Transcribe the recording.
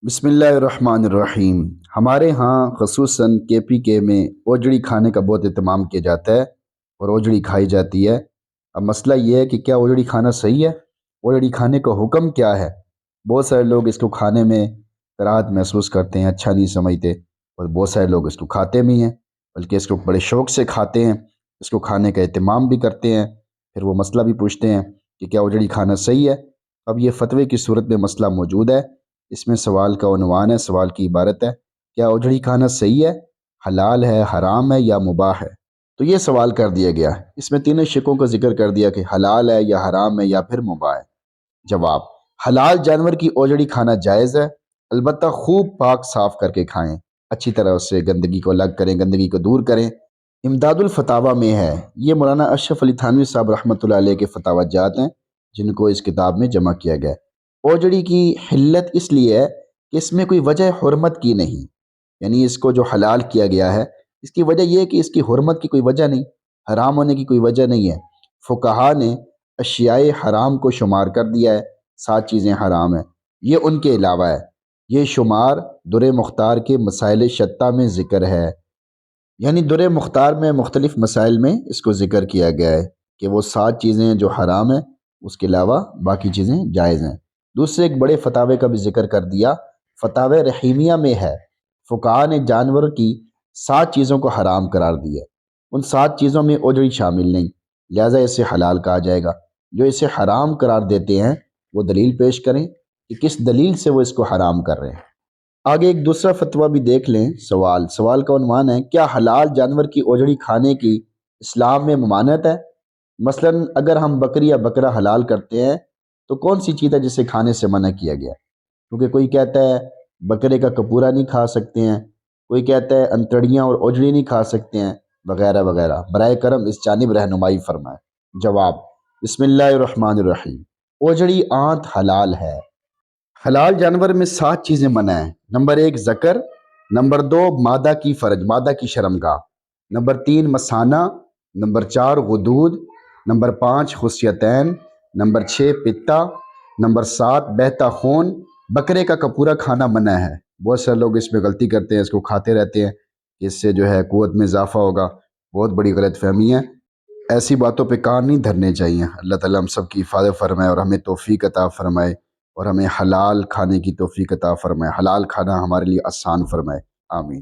بسم اللہ الرحمن الرحیم۔ ہمارے ہاں خصوصاً کے پی کے میں اوجڑی کھانے کا بہت اہتمام کیا جاتا ہے اور اوجڑی کھائی جاتی ہے۔ اب مسئلہ یہ ہے کہ کیا اوجڑی کھانا صحیح ہے؟ اوجڑی کھانے کا حکم کیا ہے؟ بہت سارے لوگ اس کو کھانے میں کراہت محسوس کرتے ہیں، اچھا نہیں سمجھتے، اور بہت سارے لوگ اس کو کھاتے بھی ہیں، بلکہ اس کو بڑے شوق سے کھاتے ہیں، اس کو کھانے کا اہتمام بھی کرتے ہیں۔ پھر وہ مسئلہ بھی پوچھتے ہیں کہ کیا اوجڑی کھانا صحیح ہے؟ اب یہ فتوے کی صورت میں مسئلہ موجود ہے۔ اس میں سوال کا عنوان ہے، سوال کی عبارت ہے، کیا اوجڑی کھانا صحیح ہے، حلال ہے، حرام ہے یا مباح ہے؟ تو یہ سوال کر دیا گیا ہے۔ اس میں تینوں شقوں کا ذکر کر دیا کہ حلال ہے یا حرام ہے یا پھر مباح ہے۔ جواب: حلال جانور کی اوجڑی کھانا جائز ہے، البتہ خوب پاک صاف کر کے کھائیں، اچھی طرح اس سے گندگی کو الگ کریں، گندگی کو دور کریں۔ امداد الفتاویٰ میں ہے، یہ مولانا اشرف علی تھانوی صاحب رحمۃ اللہ علیہ کے فتاویٰ جات ہیں جن کو اس کتاب میں جمع کیا گیا ہے۔ اوجڑی کی حلت اس لیے ہے کہ اس میں کوئی وجہ حرمت کی نہیں، یعنی اس کو جو حلال کیا گیا ہے اس کی وجہ یہ ہے کہ اس کی حرمت کی کوئی وجہ نہیں، حرام ہونے کی کوئی وجہ نہیں ہے۔ فقہا نے اشیاء حرام کو شمار کر دیا ہے، 7 چیزیں حرام ہیں، یہ ان کے علاوہ ہے۔ یہ شمار در مختار کے مسائل شتہ میں ذکر ہے، یعنی در مختار میں مختلف مسائل میں اس کو ذکر کیا گیا ہے کہ وہ 7 چیزیں جو حرام ہیں، اس کے علاوہ باقی چیزیں جائز ہیں۔ دوسرے ایک بڑے فتاوے کا بھی ذکر کر دیا، فتاوی رحیمیہ میں ہے، فقہا نے جانور کی 7 چیزوں کو حرام قرار دیا، ان 7 چیزوں میں اوجڑی شامل نہیں، لہٰذا اسے حلال کہا جائے گا۔ جو اسے حرام قرار دیتے ہیں وہ دلیل پیش کریں کہ کس دلیل سے وہ اس کو حرام کر رہے ہیں۔ آگے ایک دوسرا فتویٰ بھی دیکھ لیں۔ سوال کا عنوان ہے، کیا حلال جانور کی اوجڑی کھانے کی اسلام میں ممانعت ہے؟ مثلا اگر ہم بکری یا بکرا حلال کرتے ہیں تو کون سی چیز ہے جسے کھانے سے منع کیا گیا؟ کیونکہ کوئی کہتا ہے بکرے کا کپورا نہیں کھا سکتے ہیں، کوئی کہتا ہے انتڑیاں اور اوجڑی نہیں کھا سکتے ہیں، وغیرہ وغیرہ۔ برائے کرم اس جانب رہنمائی فرمائیں۔ جواب: بسم اللہ الرحمن الرحیم۔ اوجڑی آنت حلال ہے۔ حلال جانور میں 7 چیزیں منع ہیں۔ نمبر 1 ذکر، نمبر 2 مادہ کی فرج، مادہ کی شرمگاہ، نمبر 3 مثانہ، نمبر 4 غدود، نمبر 5 خصیتین، نمبر 6 پتا، نمبر 7 بہتا خون۔ بکرے کا کپورا کھانا منع ہے۔ بہت سارے لوگ اس میں غلطی کرتے ہیں، اس کو کھاتے رہتے ہیں کہ اس سے جو ہے قوت میں اضافہ ہوگا، بہت بڑی غلط فہمی ہے۔ ایسی باتوں پہ کان نہیں دھرنے چاہیے۔ اللہ تعالیٰ ہم سب کی حفاظت فرمائے اور ہمیں توفیق عطا فرمائے، اور ہمیں حلال کھانے کی توفیق عطا فرمائے، حلال کھانا ہمارے لیے آسان فرمائے۔ آمین۔